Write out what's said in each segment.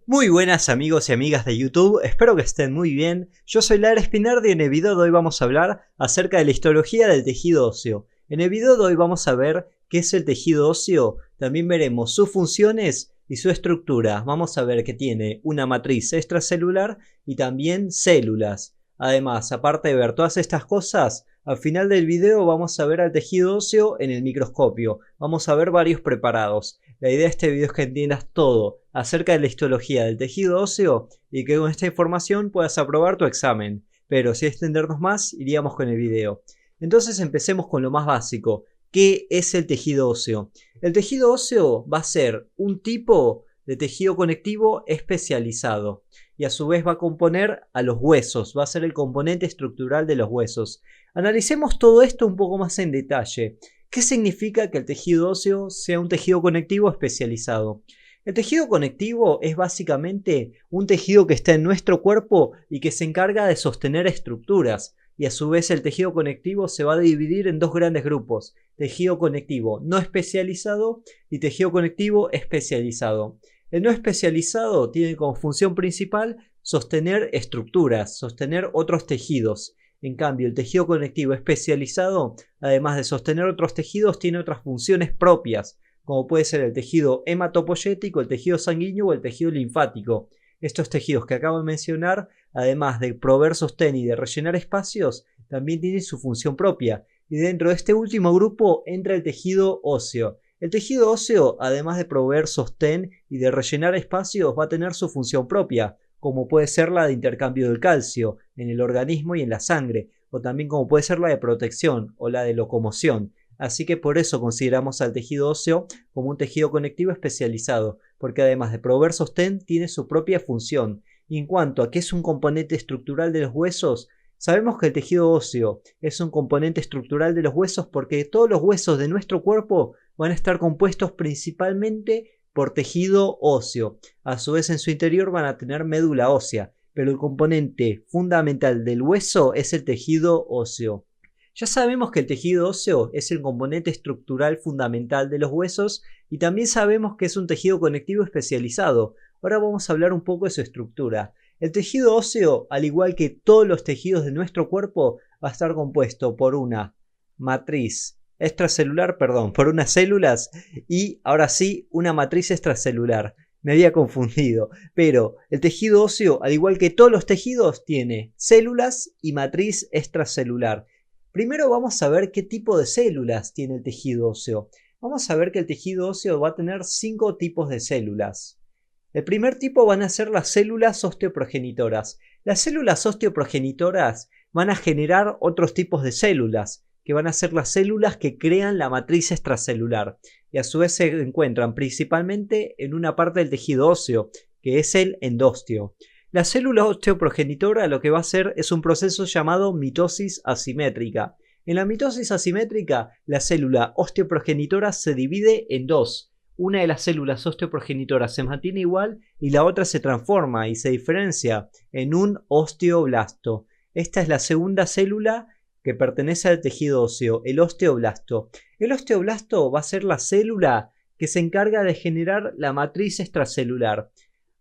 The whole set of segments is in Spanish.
Muy buenas amigos y amigas de YouTube, espero que estén muy bien. Yo soy Lara Spinardi y en el video de hoy vamos a hablar acerca de la histología del tejido óseo. En el video de hoy vamos a ver qué es el tejido óseo, también veremos sus funciones y su estructura. Vamos a ver que tiene una matriz extracelular y también células. Además, aparte de ver todas estas cosas, al final del video vamos a ver al tejido óseo en el microscopio. Vamos a ver varios preparados. La idea de este video es que entiendas todo acerca de la histología del tejido óseo y que con esta información puedas aprobar tu examen. Pero sin extendernos más, iríamos con el video. Entonces empecemos con lo más básico. ¿Qué es el tejido óseo? El tejido óseo va a ser un tipo de tejido conectivo especializado y a su vez va a componer a los huesos, va a ser el componente estructural de los huesos. Analicemos todo esto un poco más en detalle. ¿Qué significa que el tejido óseo sea un tejido conectivo especializado? El tejido conectivo es básicamente un tejido que está en nuestro cuerpo y que se encarga de sostener estructuras. Y a su vez el tejido conectivo se va a dividir en dos grandes grupos: tejido conectivo no especializado y tejido conectivo especializado. El no especializado tiene como función principal sostener estructuras, sostener otros tejidos. En cambio, el tejido conectivo especializado, además de sostener otros tejidos, tiene otras funciones propias, como puede ser el tejido hematopoyético, el tejido sanguíneo o el tejido linfático. Estos tejidos que acabo de mencionar, además de proveer sostén y de rellenar espacios, también tienen su función propia. Y dentro de este último grupo entra el tejido óseo. El tejido óseo, además de proveer sostén y de rellenar espacios, va a tener su función propia, como puede ser la de intercambio del calcio en el organismo y en la sangre, o también como puede ser la de protección o la de locomoción. Así que por eso consideramos al tejido óseo como un tejido conectivo especializado, porque además de proveer sostén tiene su propia función. Y en cuanto a qué es un componente estructural de los huesos, sabemos que el tejido óseo es un componente estructural de los huesos porque todos los huesos de nuestro cuerpo van a estar compuestos principalmente por tejido óseo. A su vez en su interior van a tener médula ósea, pero el componente fundamental del hueso es el tejido óseo. Ya sabemos que el tejido óseo es el componente estructural fundamental de los huesos y también sabemos que es un tejido conectivo especializado. Ahora vamos a hablar un poco de su estructura. El tejido óseo, al igual que todos los tejidos de nuestro cuerpo, va a estar compuesto por una matriz extracelular, por unas células y ahora sí una matriz extracelular. Me había confundido, pero el tejido óseo, al igual que todos los tejidos, tiene células y matriz extracelular. Primero vamos a ver qué tipo de células tiene el tejido óseo. Vamos a ver que el tejido óseo va a tener 5 tipos de células. El primer tipo van a ser las células osteoprogenitoras. Las células osteoprogenitoras van a generar otros tipos de células, que van a ser las células que crean la matriz extracelular. Y a su vez se encuentran principalmente en una parte del tejido óseo, que es el endostio. La célula osteoprogenitora lo que va a hacer es un proceso llamado mitosis asimétrica. En la mitosis asimétrica, la célula osteoprogenitora se divide en dos. Una de las células osteoprogenitoras se mantiene igual y la otra se transforma y se diferencia en un osteoblasto. Esta es la segunda célula que pertenece al tejido óseo, el osteoblasto. El osteoblasto va a ser la célula que se encarga de generar la matriz extracelular.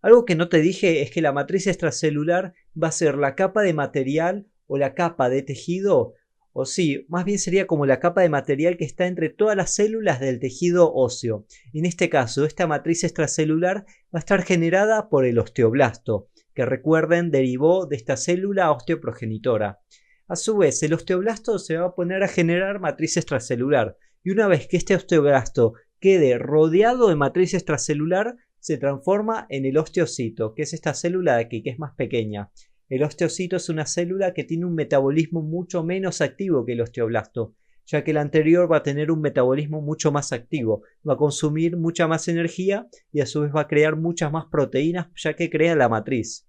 Algo que no te dije es que la matriz extracelular va a ser la capa de material o la capa de tejido, o sí, más bien sería como la capa de material que está entre todas las células del tejido óseo. En este caso, esta matriz extracelular va a estar generada por el osteoblasto, que recuerden derivó de esta célula osteoprogenitora. A su vez, el osteoblasto se va a poner a generar matriz extracelular, y una vez que este osteoblasto quede rodeado de matriz extracelular, se transforma en el osteocito, que es esta célula de aquí, que es más pequeña. El osteocito es una célula que tiene un metabolismo mucho menos activo que el osteoblasto, ya que el anterior va a tener un metabolismo mucho más activo, va a consumir mucha más energía y a su vez va a crear muchas más proteínas, ya que crea la matriz.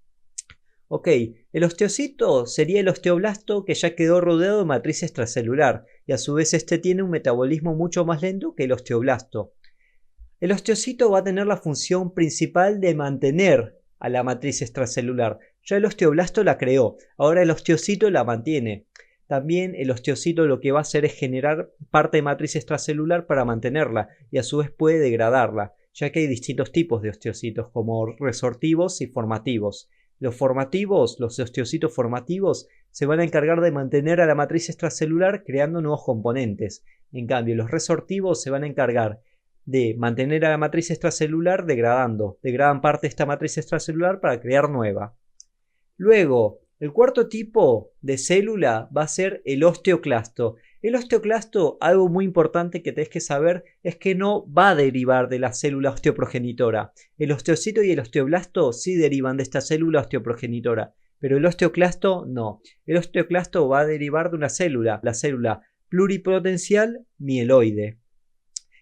Ok, el osteocito sería el osteoblasto que ya quedó rodeado de matriz extracelular y a su vez este tiene un metabolismo mucho más lento que el osteoblasto. El osteocito va a tener la función principal de mantener a la matriz extracelular. Ya el osteoblasto la creó, ahora el osteocito la mantiene. También el osteocito lo que va a hacer es generar parte de matriz extracelular para mantenerla y a su vez puede degradarla. ya que hay distintos tipos de osteocitos, como resortivos y formativos. Los formativos, los osteocitos formativos, se van a encargar de mantener a la matriz extracelular creando nuevos componentes. En cambio, los resortivos se van a encargar de mantener a la matriz extracelular degradan parte de esta matriz extracelular para crear nueva. Luego, el cuarto tipo de célula va a ser el osteoclasto. El osteoclasto, algo muy importante que tenés que saber, es que no va a derivar de la célula osteoprogenitora. El osteocito y el osteoblasto sí derivan de esta célula osteoprogenitora, pero el osteoclasto no. El osteoclasto va a derivar de una célula, la célula pluripotencial mieloide.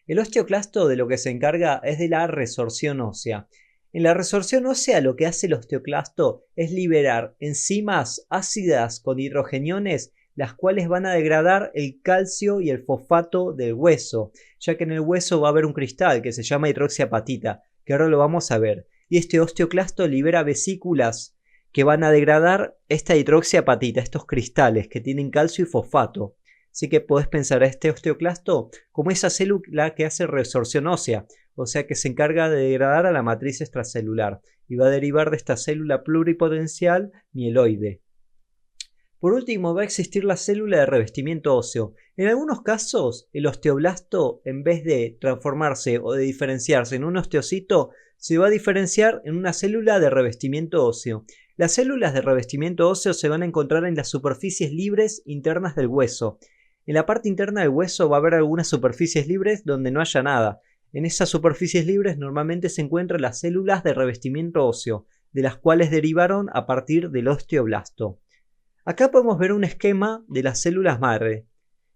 El osteoclasto de lo que se encarga es de la resorción ósea. En la resorción ósea lo que hace el osteoclasto es liberar enzimas ácidas con hidrogeniones, las cuales van a degradar el calcio y el fosfato del hueso, ya que en el hueso va a haber un cristal que se llama hidroxiapatita, que ahora lo vamos a ver. Y este osteoclasto libera vesículas que van a degradar esta hidroxiapatita, estos cristales que tienen calcio y fosfato. Así que podés pensar a este osteoclasto como esa célula que hace resorción ósea, o sea que se encarga de degradar a la matriz extracelular y va a derivar de esta célula pluripotencial mieloide. Por último, va a existir la célula de revestimiento óseo. En algunos casos, el osteoblasto, en vez de transformarse o de diferenciarse en un osteocito, se va a diferenciar en una célula de revestimiento óseo. Las células de revestimiento óseo se van a encontrar en las superficies libres internas del hueso. En la parte interna del hueso va a haber algunas superficies libres donde no haya nada. En esas superficies libres normalmente se encuentran las células de revestimiento óseo, de las cuales derivaron a partir del osteoblasto. Acá podemos ver un esquema de las células madre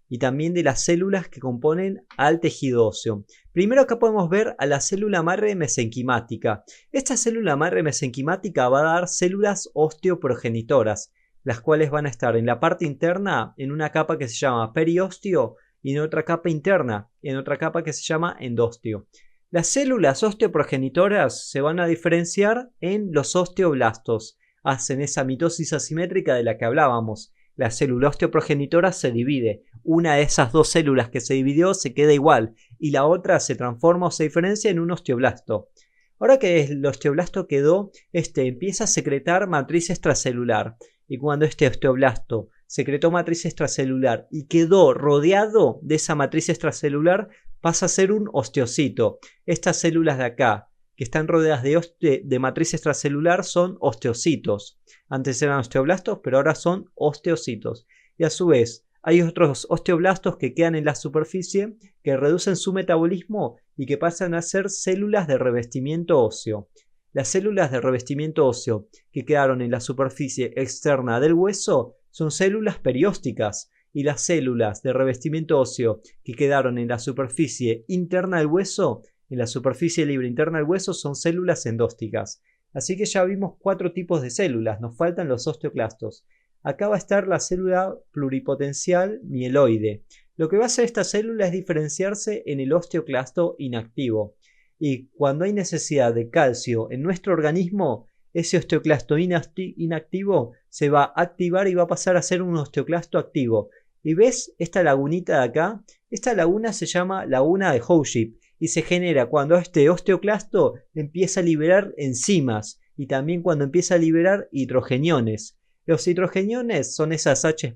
y también de las células que componen al tejido óseo. Primero acá podemos ver a la célula madre mesenquimática. Esta célula madre mesenquimática va a dar células osteoprogenitoras, las cuales van a estar en la parte interna en una capa que se llama periósteo y en otra capa interna, en otra capa que se llama endósteo. Las células osteoprogenitoras se van a diferenciar en los osteoblastos. Hacen esa mitosis asimétrica de la que hablábamos. La célula osteoprogenitora se divide. Una de esas dos células que se dividió se queda igual y la otra se transforma o se diferencia en un osteoblasto. Ahora que el osteoblasto quedó, empieza a secretar matriz extracelular. Y cuando este osteoblasto secretó matriz extracelular y quedó rodeado de esa matriz extracelular, pasa a ser un osteocito. Estas células de acá, que están rodeadas de matriz extracelular, son osteocitos. Antes eran osteoblastos, pero ahora son osteocitos. Y a su vez, hay otros osteoblastos que quedan en la superficie, que reducen su metabolismo y que pasan a ser células de revestimiento óseo. Las células de revestimiento óseo que quedaron en la superficie externa del hueso son células periósticas y las células de revestimiento óseo que quedaron en la superficie interna del hueso, en la superficie libre interna del hueso, son células endósticas. Así que ya vimos 4 tipos de células, nos faltan los osteoclastos. Acá va a estar la célula pluripotencial mieloide. Lo que va a hacer esta célula es diferenciarse en el osteoclasto inactivo. Y cuando hay necesidad de calcio en nuestro organismo, ese osteoclasto inactivo se va a activar y va a pasar a ser un osteoclasto activo. ¿Y ves esta lagunita de acá? Esta laguna se llama laguna de Howship y se genera cuando este osteoclasto empieza a liberar enzimas y también cuando empieza a liberar hidrogeniones. Los hidrogeniones son esas H+,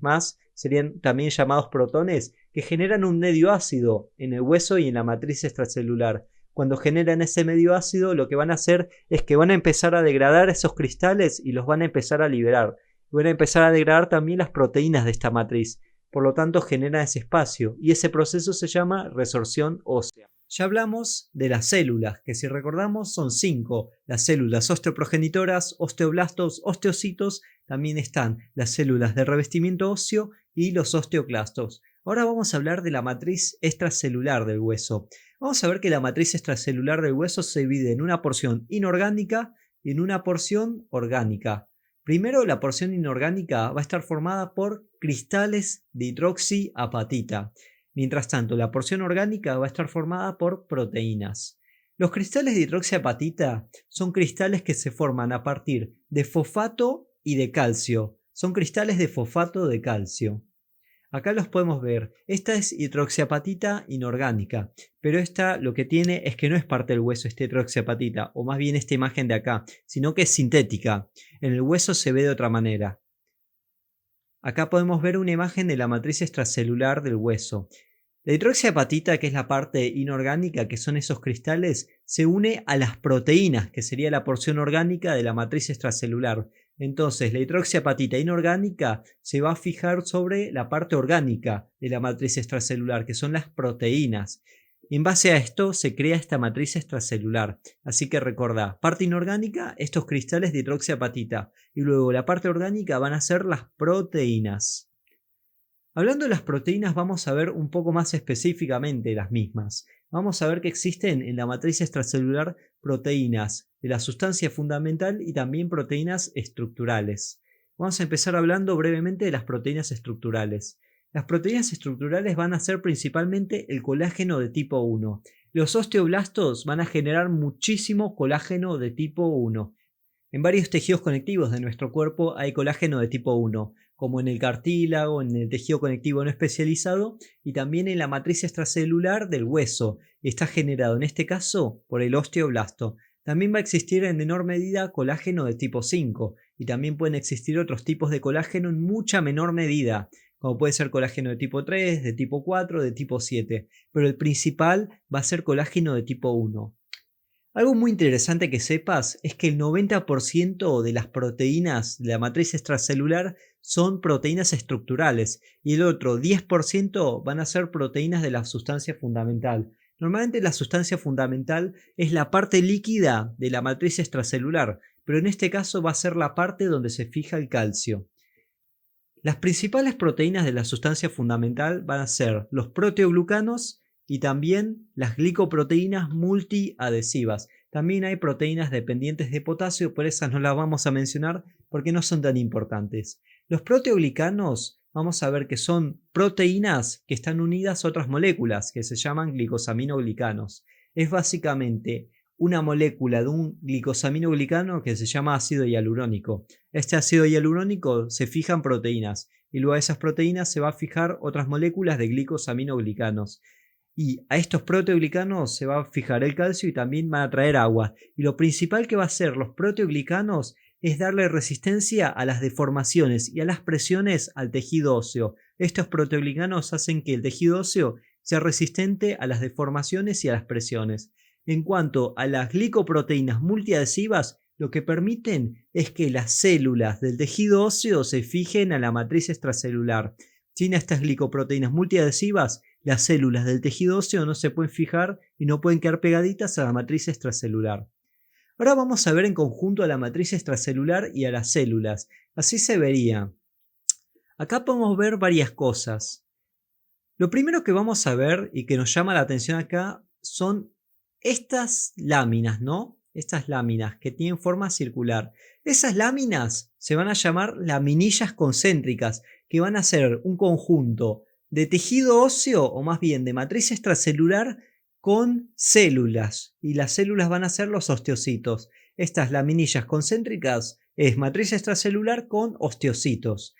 serían también llamados protones, que generan un medio ácido en el hueso y en la matriz extracelular. Cuando generan ese medio ácido, lo que van a hacer es que van a empezar a degradar esos cristales y los van a empezar a liberar. Van a empezar a degradar también las proteínas de esta matriz. Por lo tanto, genera ese espacio y ese proceso se llama resorción ósea. Ya hablamos de las células, que si recordamos son 5. Las células osteoprogenitoras, osteoblastos, osteocitos. También están las células de revestimiento óseo y los osteoclastos. Ahora vamos a hablar de la matriz extracelular del hueso. Vamos a ver que la matriz extracelular del hueso se divide en una porción inorgánica y en una porción orgánica. Primero, la porción inorgánica va a estar formada por cristales de hidroxiapatita. Mientras tanto, la porción orgánica va a estar formada por proteínas. Los cristales de hidroxiapatita son cristales que se forman a partir de fosfato y de calcio. Son cristales de fosfato de calcio. Acá los podemos ver. Esta es hidroxiapatita inorgánica, pero esta lo que tiene es que no es parte del hueso esta hidroxiapatita, o más bien esta imagen de acá, sino que es sintética. En el hueso se ve de otra manera. Acá podemos ver una imagen de la matriz extracelular del hueso. La hidroxiapatita, que es la parte inorgánica, que son esos cristales, se une a las proteínas, que sería la porción orgánica de la matriz extracelular. Entonces, la hidroxiapatita inorgánica se va a fijar sobre la parte orgánica de la matriz extracelular, que son las proteínas. En base a esto se crea esta matriz extracelular. Así que recordá, parte inorgánica, estos cristales de hidroxiapatita, y luego la parte orgánica van a ser las proteínas. Hablando de las proteínas, vamos a ver un poco más específicamente las mismas. Vamos a ver que existen en la matriz extracelular proteínas de la sustancia fundamental y también proteínas estructurales. Vamos a empezar hablando brevemente de las proteínas estructurales. Las proteínas estructurales van a ser principalmente el colágeno de tipo 1. Los osteoblastos van a generar muchísimo colágeno de tipo 1. En varios tejidos conectivos de nuestro cuerpo hay colágeno de tipo 1, como en el cartílago, en el tejido conectivo no especializado y también en la matriz extracelular del hueso. Está generado en este caso por el osteoblasto. También va a existir en menor medida colágeno de tipo 5 y también pueden existir otros tipos de colágeno en mucha menor medida, como puede ser colágeno de tipo 3, de tipo 4, de tipo 7, pero el principal va a ser colágeno de tipo 1. Algo muy interesante que sepas es que el 90% de las proteínas de la matriz extracelular son proteínas estructurales y el otro 10% van a ser proteínas de la sustancia fundamental. Normalmente la sustancia fundamental es la parte líquida de la matriz extracelular, pero en este caso va a ser la parte donde se fija el calcio. Las principales proteínas de la sustancia fundamental van a ser los proteoglucanos y también las glicoproteínas multiadhesivas. También hay proteínas dependientes de potasio, pero esas no las vamos a mencionar porque no son tan importantes. Los proteoglicanos vamos a ver que son proteínas que están unidas a otras moléculas que se llaman glicosaminoglicanos. Es básicamente una molécula de un glicosaminoglicano que se llama ácido hialurónico. Este ácido hialurónico se fija en proteínas y luego a esas proteínas se va a fijar otras moléculas de glicosaminoglicanos. Y a estos proteoglicanos se va a fijar el calcio y también van a traer agua. Y lo principal que va a hacer los proteoglicanos es darle resistencia a las deformaciones y a las presiones al tejido óseo. Estos proteoglicanos hacen que el tejido óseo sea resistente a las deformaciones y a las presiones. En cuanto a las glicoproteínas multiadhesivas, lo que permiten es que las células del tejido óseo se fijen a la matriz extracelular. Sin estas glicoproteínas multiadhesivas, las células del tejido óseo no se pueden fijar y no pueden quedar pegaditas a la matriz extracelular. Ahora vamos a ver en conjunto a la matriz extracelular y a las células. Así se vería. Acá podemos ver varias cosas. Lo primero que vamos a ver y que nos llama la atención acá son estas láminas, ¿no? Estas láminas que tienen forma circular. Esas láminas se van a llamar laminillas concéntricas, que van a ser un conjunto de tejido óseo, o más bien de matriz extracelular, con células. Y las células van a ser los osteocitos. Estas laminillas concéntricas es matriz extracelular con osteocitos.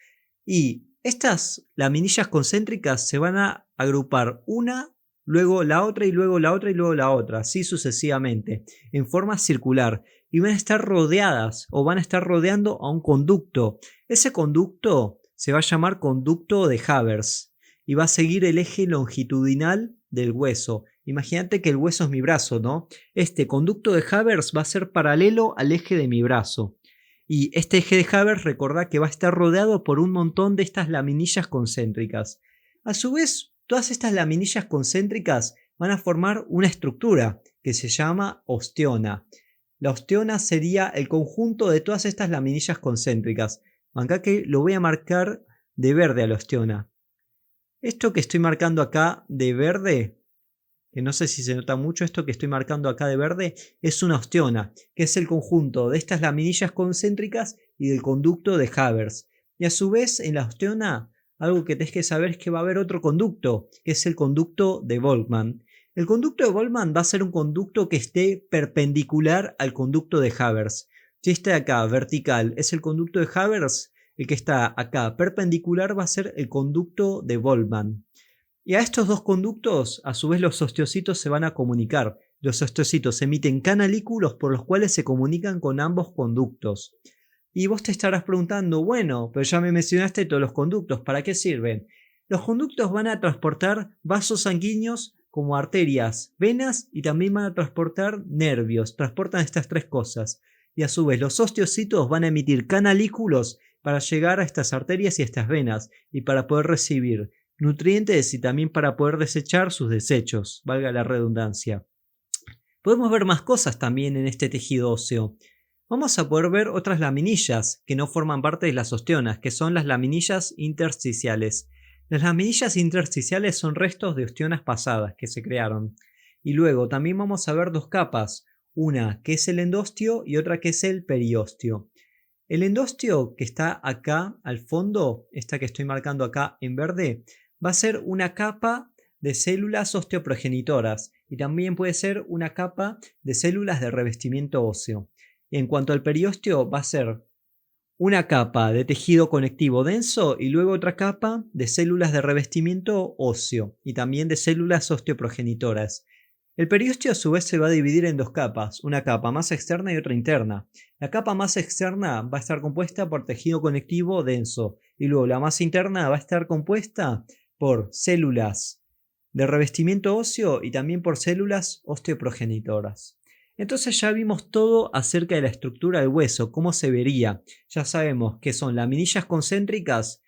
Y estas laminillas concéntricas se van a agrupar una, luego la otra y luego la otra y luego la otra, así sucesivamente, en forma circular. Y van a estar rodeadas o van a estar rodeando a un conducto. Ese conducto se va a llamar conducto de Havers y va a seguir el eje longitudinal del hueso. Imagínate que el hueso es mi brazo, ¿no? Este conducto de Havers va a ser paralelo al eje de mi brazo. Y este eje de Havers, recordá que va a estar rodeado por un montón de estas laminillas concéntricas. A su vez, todas estas laminillas concéntricas van a formar una estructura que se llama osteona. La osteona sería el conjunto de todas estas laminillas concéntricas. Acá que lo voy a marcar de verde a la osteona. Esto que estoy marcando acá de verde, que no sé si se nota mucho, esto que estoy marcando acá de verde es una osteona, que es el conjunto de estas laminillas concéntricas y del conducto de Havers. Y a su vez en la osteona, algo que tenés que saber es que va a haber otro conducto, que es el conducto de Volkmann. El conducto de Volkmann va a ser un conducto que esté perpendicular al conducto de Havers. Si este de acá, vertical, es el conducto de Havers, El que está acá perpendicular va a ser el conducto de Boltzmann. Y a estos dos conductos, a su vez, los osteocitos se van a comunicar. Los osteocitos emiten canalículos por los cuales se comunican con ambos conductos. Y vos te estarás preguntando, bueno, pero ya me mencionaste todos los conductos, ¿para qué sirven? Los conductos van a transportar vasos sanguíneos como arterias, venas y también van a transportar nervios, transportan estas tres cosas. Y a su vez los osteocitos van a emitir canalículos para llegar a estas arterias y a estas venas y para poder recibir nutrientes y también para poder desechar sus desechos, valga la redundancia. Podemos ver más cosas también en este tejido óseo. Vamos a poder ver otras laminillas que no forman parte de las osteonas, que son las laminillas intersticiales. Las laminillas intersticiales son restos de osteonas pasadas que se crearon. Y luego también vamos a ver dos capas, una que es el endostio y otra que es el periostio. El endostio que está acá al fondo, esta que estoy marcando acá en verde, va a ser una capa de células osteoprogenitoras y también puede ser una capa de células de revestimiento óseo. En cuanto al periostio, va a ser una capa de tejido conectivo denso y luego otra capa de células de revestimiento óseo y también de células osteoprogenitoras. El periostio a su vez se va a dividir en dos capas, una capa más externa y otra interna. La capa más externa va a estar compuesta por tejido conectivo denso y luego la más interna va a estar compuesta por células de revestimiento óseo y también por células osteoprogenitoras. Entonces ya vimos todo acerca de la estructura del hueso, cómo se vería. Ya sabemos que son laminillas concéntricas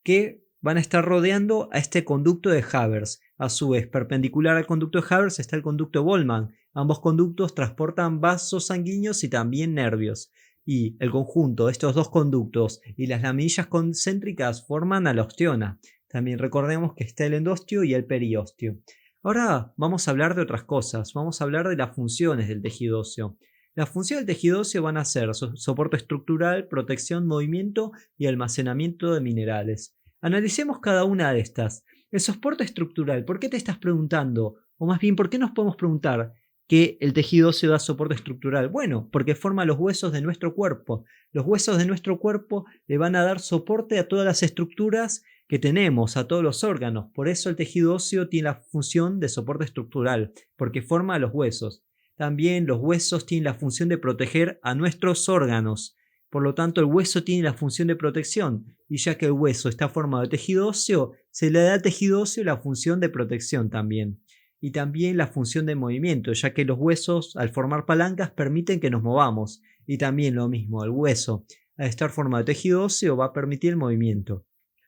que van a estar rodeando a este conducto de Havers. A su vez, perpendicular al conducto de Havers está el conducto de Boltzmann. Ambos conductos transportan vasos sanguíneos y también nervios. Y el conjunto de estos dos conductos y las laminillas concéntricas forman a la osteona. También recordemos que está el endostio y el periostio. Ahora vamos a hablar de otras cosas, vamos a hablar de las funciones del tejido óseo. Las funciones del tejido óseo van a ser soporte estructural, protección, movimiento y almacenamiento de minerales. Analicemos cada una de estas. El soporte estructural, ¿por qué te estás preguntando? O más bien, ¿por qué nos podemos preguntar que el tejido óseo da soporte estructural? Bueno, porque forma los huesos de nuestro cuerpo. Los huesos de nuestro cuerpo le van a dar soporte a todas las estructuras que tenemos, a todos los órganos. Por eso el tejido óseo tiene la función de soporte estructural, porque forma los huesos. También los huesos tienen la función de proteger a nuestros órganos. Por lo tanto, el hueso tiene la función de protección, y ya que el hueso está formado de tejido óseo, se le da al tejido óseo la función de protección también. Y también la función de movimiento, ya que los huesos, al formar palancas, permiten que nos movamos. Y también lo mismo, el hueso, al estar formado de tejido óseo, va a permitir el movimiento.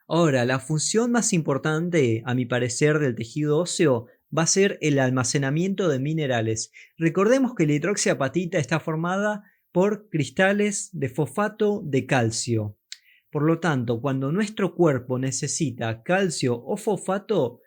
Ahora, la función más importante, a mi parecer, del tejido óseo va a ser el almacenamiento de minerales. Recordemos que la hidroxiapatita está formada por cristales de fosfato de calcio. Por lo tanto, cuando nuestro cuerpo necesita calcio o fosfato,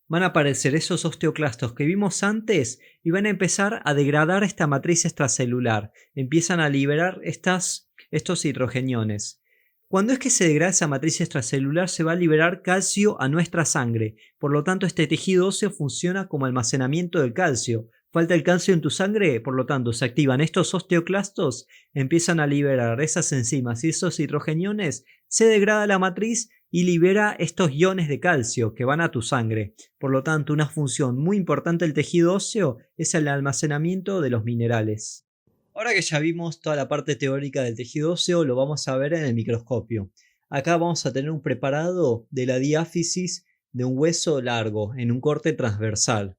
van a aparecer esos osteoclastos que vimos antes y van a empezar a degradar esta matriz extracelular. Empiezan a liberar estos hidrogeniones. Cuando es que se degrada esa matriz extracelular, se va a liberar calcio a nuestra sangre. Por lo tanto, este tejido óseo funciona como almacenamiento del calcio. Falta el calcio en tu sangre, por lo tanto, se activan estos osteoclastos, empiezan a liberar esas enzimas y esos hidrogeniones, se degrada la matriz y libera estos iones de calcio que van a tu sangre. Por lo tanto, una función muy importante del tejido óseo es el almacenamiento de los minerales. Ahora que ya vimos toda la parte teórica del tejido óseo, lo vamos a ver en el microscopio. Acá vamos a tener un preparado de la diáfisis de un hueso largo en un corte transversal.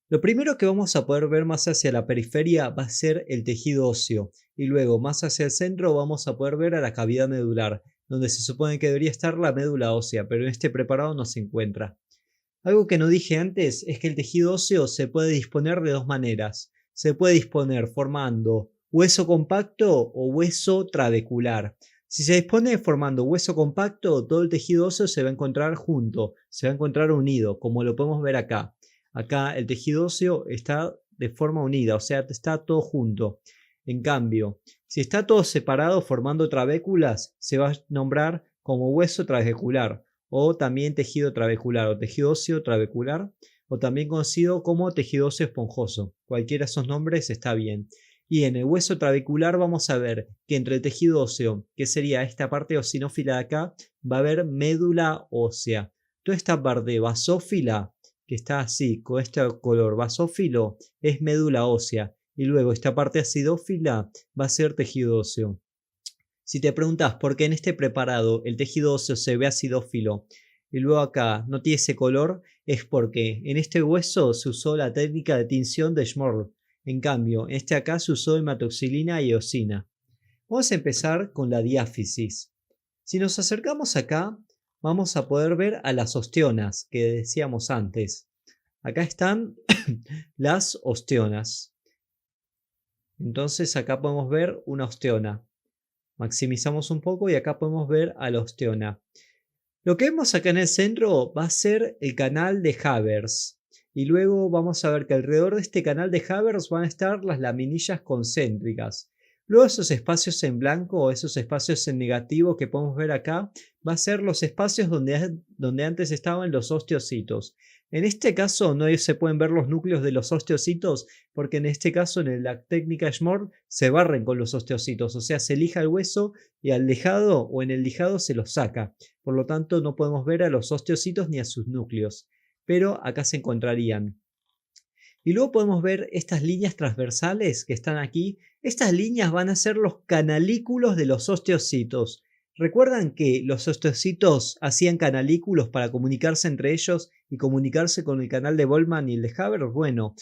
Lo primero que vamos a poder ver más hacia la periferia va a ser el tejido óseo y luego más hacia el centro vamos a poder ver a la cavidad medular, donde se supone que debería estar la médula ósea, pero en este preparado no se encuentra. Algo que no dije antes es que el tejido óseo se puede disponer de dos maneras. Se puede disponer formando hueso compacto o hueso trabecular. Si se dispone formando hueso compacto, todo el tejido óseo se va a encontrar junto, se va a encontrar unido, como lo podemos ver acá. Acá el tejido óseo está de forma unida, o sea, está todo junto. En cambio, si está todo separado formando trabéculas, se va a nombrar como hueso trabecular o también tejido trabecular o tejido óseo trabecular o también conocido como tejido óseo esponjoso. Cualquiera de esos nombres está bien. Y en el hueso trabecular vamos a ver que entre el tejido óseo, que sería esta parte eosinófila de acá, va a haber médula ósea. Toda esta parte basófila, que está así, con este color basófilo, es médula ósea. Y luego esta parte acidófila va a ser tejido óseo. Si te preguntas por qué en este preparado el tejido óseo se ve acidófilo y luego acá no tiene ese color, es porque en este hueso se usó la técnica de tinción de Schmorl. En cambio, en este acá se usó hematoxilina y eosina. Vamos a empezar con la diáfisis. Si nos acercamos acá, vamos a poder ver a las ostionas que decíamos antes. Acá están las ostionas. Entonces acá podemos ver una osteona. Maximizamos un poco y acá podemos ver a la osteona. Lo que vemos acá en el centro va a ser el canal de Havers. Y luego vamos a ver que alrededor de este canal de Havers van a estar las laminillas concéntricas. Luego esos espacios en blanco o esos espacios en negativo que podemos ver acá va a ser los espacios donde antes estaban los osteocitos. En este caso no se pueden ver los núcleos de los osteocitos porque en este caso en la técnica Schmorl se barren con los osteocitos, o sea se lija el hueso y al lijado o en el lijado se los saca. Por lo tanto no podemos ver a los osteocitos ni a sus núcleos, pero acá se encontrarían. Y luego podemos ver estas líneas transversales que están aquí. Estas líneas van a ser los canalículos de los osteocitos. ¿Recuerdan que los osteocitos hacían canalículos para comunicarse entre ellos y comunicarse con el canal de Boltzmann y el de Havers? Bueno,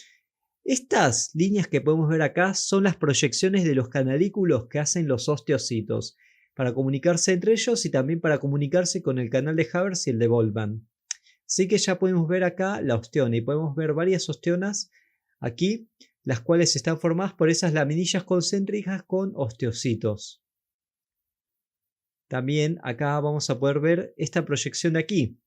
estas líneas que podemos ver acá son las proyecciones de los canalículos que hacen los osteocitos para comunicarse entre ellos y también para comunicarse con el canal de Havers y el de Boltzmann. Así que ya podemos ver acá la osteona y podemos ver varias osteonas aquí, las cuales están formadas por esas laminillas concéntricas con osteocitos. También acá vamos a poder ver esta proyección de aquí,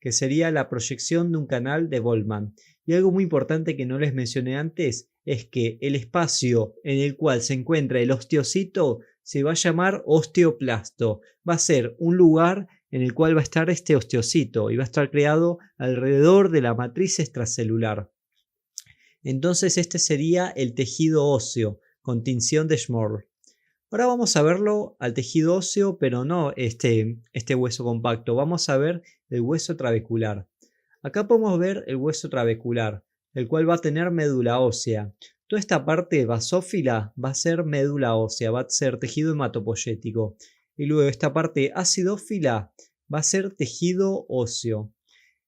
que sería la proyección de un canal de Boltzmann. Y algo muy importante que no les mencioné antes es que el espacio en el cual se encuentra el osteocito se va a llamar osteoplasto. Va a ser un lugar en el cual va a estar este osteocito y va a estar creado alrededor de la matriz extracelular. Entonces este sería el tejido óseo con tinción de Schmorl. Ahora vamos a verlo al tejido óseo, pero no este hueso compacto. Vamos a ver el hueso trabecular. Acá podemos ver el hueso trabecular, el cual va a tener médula ósea. Toda esta parte basófila va a ser médula ósea, va a ser tejido hematopoyético. Y luego esta parte acidófila va a ser tejido óseo.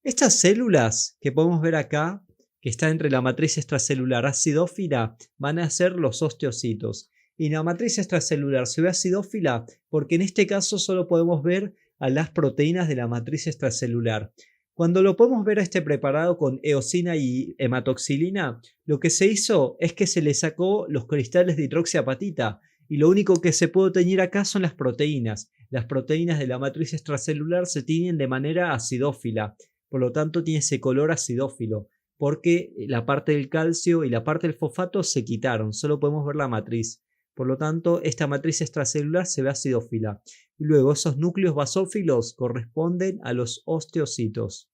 Estas células que podemos ver acá, que están entre la matriz extracelular acidófila, van a ser los osteocitos. Y la matriz extracelular se ve acidófila porque en este caso solo podemos ver a las proteínas de la matriz extracelular. Cuando lo podemos ver a este preparado con eosina y hematoxilina, lo que se hizo es que se le sacó los cristales de hidroxiapatita y lo único que se puede teñir acá son las proteínas. Las proteínas de la matriz extracelular se tiñen de manera acidófila, por lo tanto tiene ese color acidófilo, porque la parte del calcio y la parte del fosfato se quitaron, solo podemos ver la matriz. Por lo tanto, esta matriz extracelular se ve acidófila. Y luego esos núcleos basófilos corresponden a los osteocitos.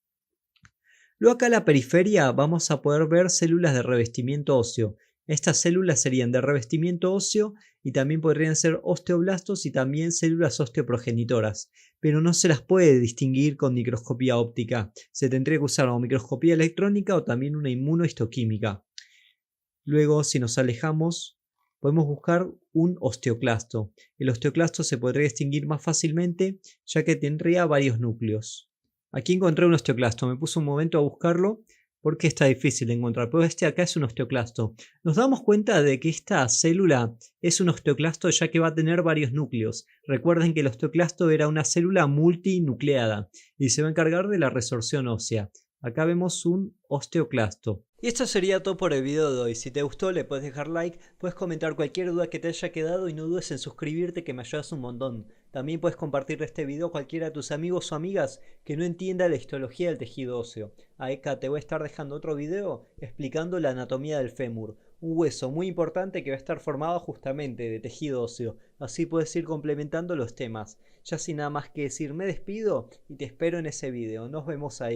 Luego acá en la periferia vamos a poder ver células de revestimiento óseo. Estas células serían de revestimiento óseo y también podrían ser osteoblastos y también células osteoprogenitoras. Pero no se las puede distinguir con microscopía óptica. Se tendría que usar o microscopía electrónica o también una inmunohistoquímica. Luego, si nos alejamos, podemos buscar un osteoclasto. El osteoclasto se podría distinguir más fácilmente ya que tendría varios núcleos. Aquí encontré un osteoclasto, me puse un momento a buscarlo porque está difícil de encontrar, pero este acá es un osteoclasto. Nos damos cuenta de que esta célula es un osteoclasto ya que va a tener varios núcleos. Recuerden que el osteoclasto era una célula multinucleada y se va a encargar de la resorción ósea. Acá vemos un osteoclasto. Y esto sería todo por el video de hoy. Si te gustó le puedes dejar like, puedes comentar cualquier duda que te haya quedado y no dudes en suscribirte que me ayudas un montón. También puedes compartir este video a cualquiera de tus amigos o amigas que no entienda la histología del tejido óseo. Acá te voy a estar dejando otro video explicando la anatomía del fémur, un hueso muy importante que va a estar formado justamente de tejido óseo. Así puedes ir complementando los temas. Ya sin nada más que decir, me despido y te espero en ese video. Nos vemos ahí.